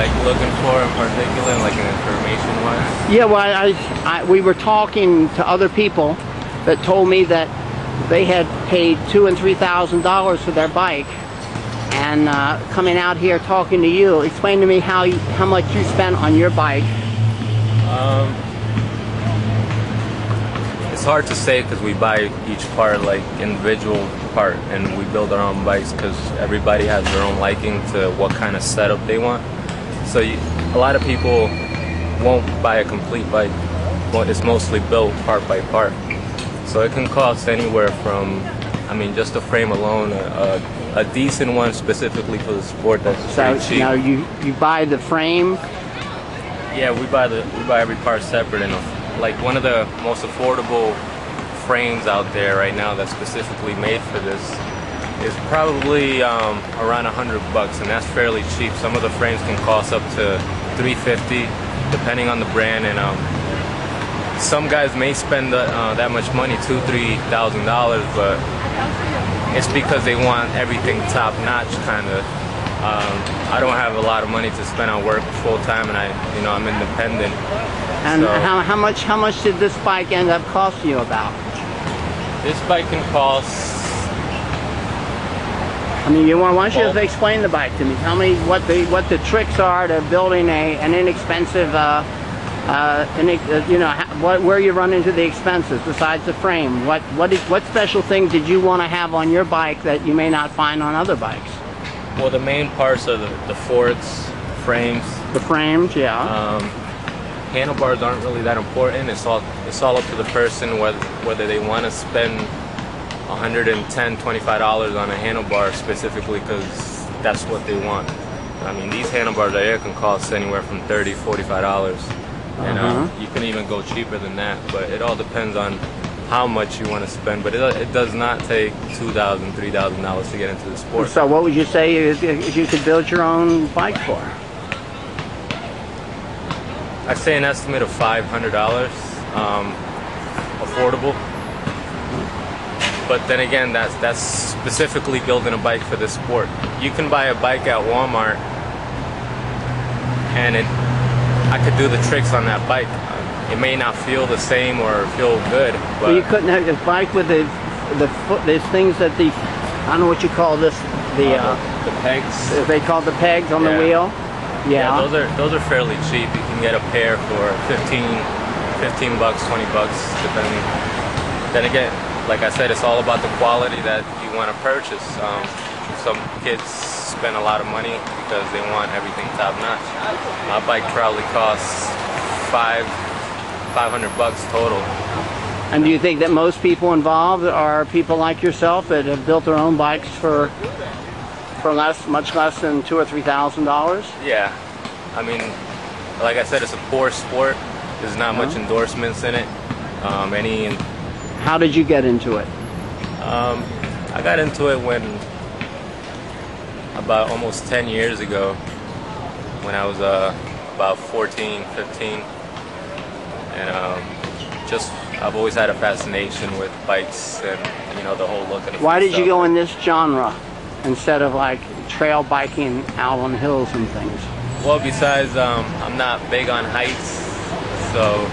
like looking for in particular, like an information wise? Yeah, well, we were talking to other people that told me that they had paid $2,000 and $3,000 for their bike, and coming out here talking to you, explain to me how much you spent on your bike. It's hard to say because we buy each part like individual part, and we build our own bikes because everybody has their own liking to what kind of setup they want. So a lot of people won't buy a complete bike. Well, it's mostly built part by part. So it can cost anywhere from, I mean, just a frame alone, a decent one specifically for the sport that's pretty cheap. Now you buy the frame? Yeah, we buy every part separate, and like one of the most affordable frames out there right now that's specifically made for this is probably around $100, and that's fairly cheap. Some of the frames can cost up to $350 depending on the brand, and some guys may spend that much money, $2,000–$3,000, but it's because they want everything top notch, kind of. I don't have a lot of money to spend on work full time, and I'm independent. And so, how much did this bike end up costing you about? This bike can cost. I mean, why don't you just explain the bike to me? Tell me what the tricks are to building an inexpensive. Where you run into the expenses besides the frame. What special things did you want to have on your bike that you may not find on other bikes? Well, the main parts are the forks, frames. The frames, yeah. Handlebars aren't really that important. It's all up to the person whether they want to spend $110–$25 on a handlebar specifically because that's what they want. I mean, these handlebars right here can cost anywhere from $30–$45. And you can even go cheaper than that, but it all depends on how much you want to spend. But it does not take $2,000, $3,000 to get into the sport. So what would you say if you could build your own bike for? I'd say an estimate of $500, affordable. But then again, that's specifically building a bike for this sport. You can buy a bike at Walmart, and I could do the tricks on that bike. It may not feel the same or feel good, but you couldn't have a bike with the things that I don't know what you call this, the pegs. They call the pegs on the wheel. Yeah. Those are fairly cheap. You can get a pair for $15, $20, depending. Then again, like I said, it's all about the quality that you want to purchase. Some kids spend a lot of money because they want everything top notch. My bike probably costs $500 total. And do you think that most people involved are people like yourself that have built their own bikes for much less than $2,000 or $3,000? Yeah, I mean, like I said, it's a poor sport. There's not much endorsements in it. How did you get into it? I got into it about almost 10 years ago, when I was about 14, 15, and I've always had a fascination with bikes and the whole look of it. Why did you go in this genre instead of like trail biking out on hills and things? Well, besides I'm not big on heights, so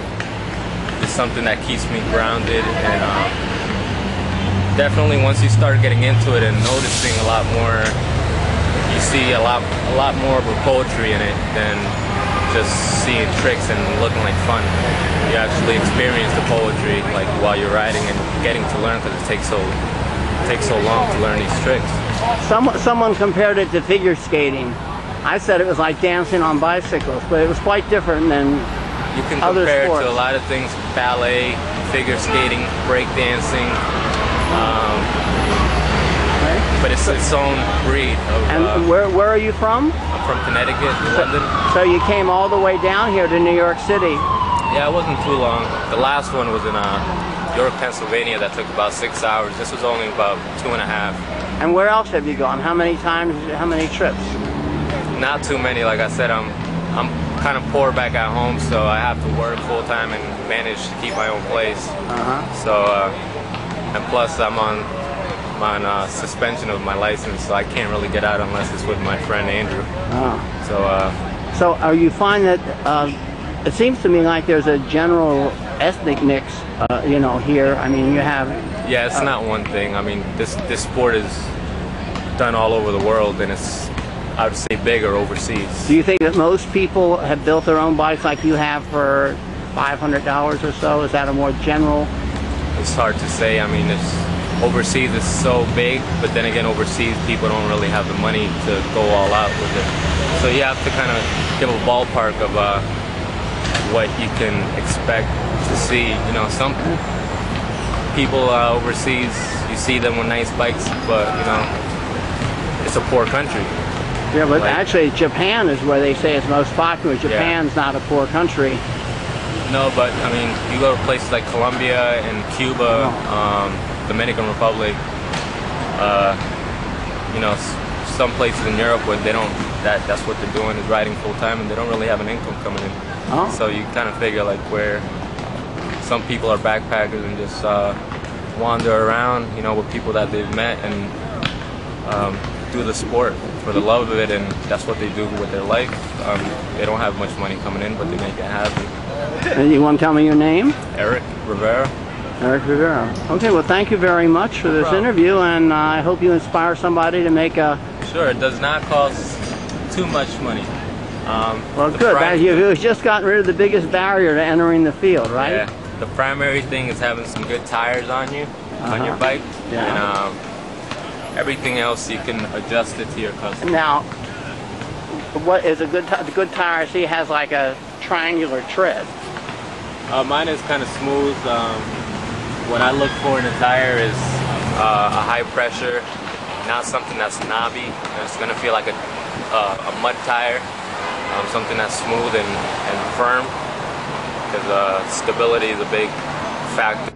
it's something that keeps me grounded, and definitely once you start getting into it and noticing a lot more, you see a lot more of a poetry in it than just seeing tricks and looking like fun. You actually experience the poetry like while you're riding and getting to learn, because it takes so long to learn these tricks. Someone compared it to figure skating. I said it was like dancing on bicycles, but it was quite different than you can other compare sports. it to a lot of things: ballet, figure skating, break dancing. But it's its own breed. And where are you from? I'm from Connecticut, London. So you came all the way down here to New York City? Yeah, it wasn't too long. The last one was in York, Pennsylvania. That took about 6 hours. This was only about 2.5. And where else have you gone? How many times? How many trips? Not too many. Like I said, I'm kind of poor back at home, so I have to work full time and manage to keep my own place. So and plus I'm on suspension of my license, so I can't really get out unless it's with my friend Andrew. So So are you find that it seems to me like there's a general ethnic mix, you know, here. I mean, you have... Yeah, it's not one thing. I mean, this sport is done all over the world, and it's, I would say, bigger overseas. Do you think that most people have built their own bikes like you have for $500 or so? Is that a more general... It's hard to say. I mean, it's overseas is so big, but then again, overseas people don't really have the money to go all out with it. So you have to kind of give a ballpark of what you can expect to see. You know, some people overseas, you see them with nice bikes, but you know, it's a poor country. Yeah, but actually Japan is where they say it's most popular. Japan's not a poor country. No, but I mean, you go to places like Colombia and Cuba, Dominican Republic, you know, some places in Europe where they don't, that's what they're doing is riding full time, and they don't really have an income coming in. Oh. So you kind of figure like where some people are backpackers and just wander around, you know, with people that they've met and do the sport for the love of it, and that's what they do with their life. They don't have much money coming in, but they make it happen. And you want to tell me your name? Eric Rivera. Eric Rivera. Okay, well, thank you very much for this interview, and I hope you inspire somebody to make a... Sure, it does not cost too much money. Well, good. You've just gotten rid of the biggest barrier to entering the field, right? Yeah. The primary thing is having some good tires on you, on your bike, and everything else you can adjust it to your custom. Now, what is a good tire? I see has like a triangular tread. Mine is kind of smooth. What I look for in a tire is a high pressure, not something that's knobby. It's going to feel like a mud tire, something that's smooth and firm, because stability is a big factor.